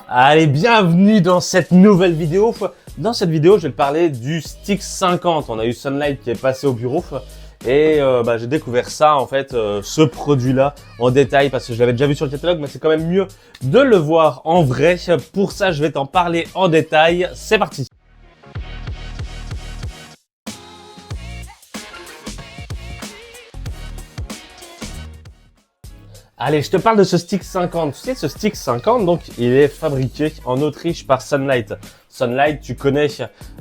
Allez, bienvenue dans cette nouvelle vidéo. Dans cette vidéo, je vais te parler du Stix 50. On a eu Sunlight qui est passé au bureau et j'ai découvert ça, en fait, ce produit-là en détail parce que je l'avais déjà vu sur le catalogue, mais c'est quand même mieux de le voir en vrai. Pour ça, je vais t'en parler en détail. C'est parti. Allez, je te parle de ce Stix 50. Tu sais, ce Stix 50, donc, il est fabriqué en Autriche par Sunlight. Sunlight, tu connais,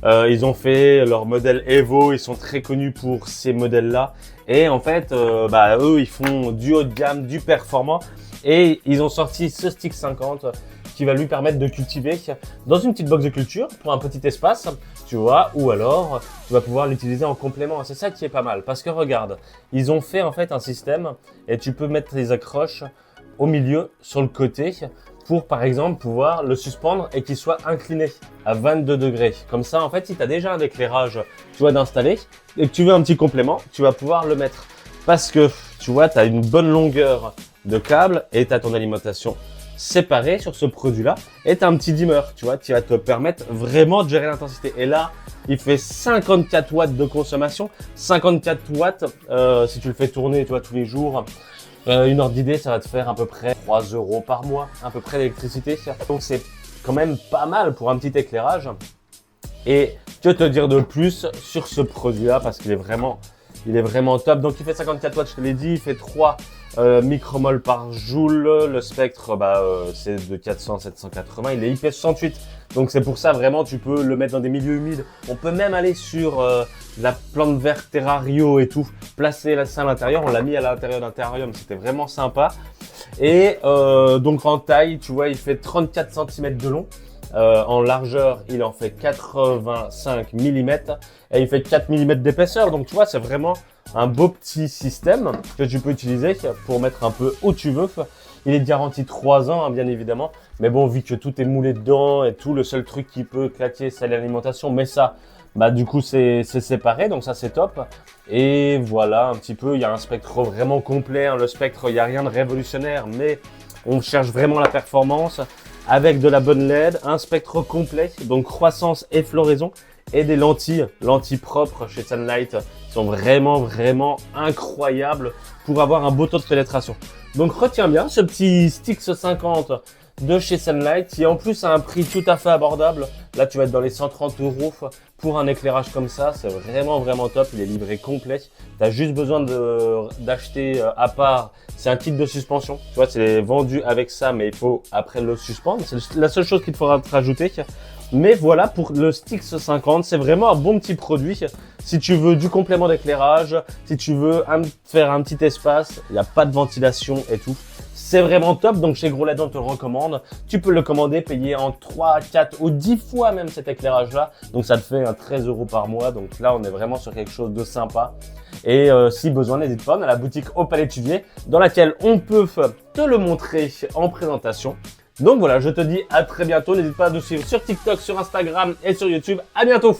ils ont fait leur modèle Evo, ils sont très connus pour ces modèles-là. Et en fait, eux, ils font du haut de gamme, du performant. Et ils ont sorti ce Stix 50 qui va lui permettre de cultiver dans une petite box de culture pour un petit espace, tu vois, ou alors tu vas pouvoir l'utiliser en complément. C'est ça qui est pas mal parce que regarde, ils ont fait en fait un système et tu peux mettre les accroches au milieu, sur le côté, pour par exemple pouvoir le suspendre et qu'il soit incliné à 22 degrés. Comme ça, en fait, si tu as déjà un éclairage, tu vois, d'installer et que tu veux un petit complément, tu vas pouvoir le mettre. Parce que, tu vois, tu as une bonne longueur de câble et tu as ton alimentation séparée sur ce produit-là. Et tu as un petit dimmer, tu vois, qui va te permettre vraiment de gérer l'intensité. Et là, il fait 54 watts de consommation. 54 watts, si tu le fais tourner, tu vois, tous les jours. Une ordre d'idée, ça va te faire à peu près 3 € par mois, à peu près d'électricité. Donc c'est quand même pas mal pour un petit éclairage. Et que te dire de plus sur ce produit-là parce qu'il est vraiment top. Donc il fait 54 watts, je te l'ai dit, il fait 3 micromol par joule. Le spectre, c'est de 400 à 780. Il est IP68. Donc c'est pour ça vraiment tu peux le mettre dans des milieux humides. On peut même aller sur la plante verte terrario et tout, placer ça à l'intérieur. On l'a mis à l'intérieur d'un terrarium, c'était vraiment sympa. Et donc en taille, tu vois, il fait 34 cm de long. En largeur, il en fait 85 mm et il fait 4 mm d'épaisseur. Donc tu vois, c'est vraiment un beau petit système que tu peux utiliser pour mettre un peu où tu veux. Il est garanti 3 ans, hein, bien évidemment. Mais bon, vu que tout est moulé dedans et tout, le seul truc qui peut claquer, c'est l'alimentation. Mais ça, du coup, c'est séparé. Donc ça, c'est top. Et voilà, un petit peu, il y a un spectre vraiment complet. Hein. Le spectre, il n'y a rien de révolutionnaire, mais on cherche vraiment la performance avec de la bonne LED, un spectre complet, donc croissance et floraison, et des lentilles propres chez Sunlight, qui sont vraiment incroyables pour avoir un beau taux de pénétration. Donc retiens bien ce petit Stix 50 de chez Sunlight qui en plus a un prix tout à fait abordable. Là tu vas être dans les 130 € pour un éclairage comme ça, c'est vraiment top, il est livré complet. Tu as juste besoin d'acheter à part, c'est un kit de suspension, tu vois, c'est vendu avec ça mais il faut après le suspendre, c'est la seule chose qu'il te faudra te rajouter. Mais voilà pour le Stix 50, c'est vraiment un bon petit produit. Si tu veux du complément d'éclairage, si tu veux faire un petit espace, il n'y a pas de ventilation et tout. C'est vraiment top, donc chez Gros LED, on te le recommande. Tu peux le commander, payer en 3, 4 ou 10 fois même cet éclairage-là. Donc ça te fait 13 € par mois. Donc là, on est vraiment sur quelque chose de sympa. Et si besoin, n'hésite pas, on a la boutique au Palais Tuvier dans laquelle on peut te le montrer en présentation. Donc voilà, je te dis à très bientôt. N'hésite pas à nous suivre sur TikTok, sur Instagram et sur YouTube. À bientôt!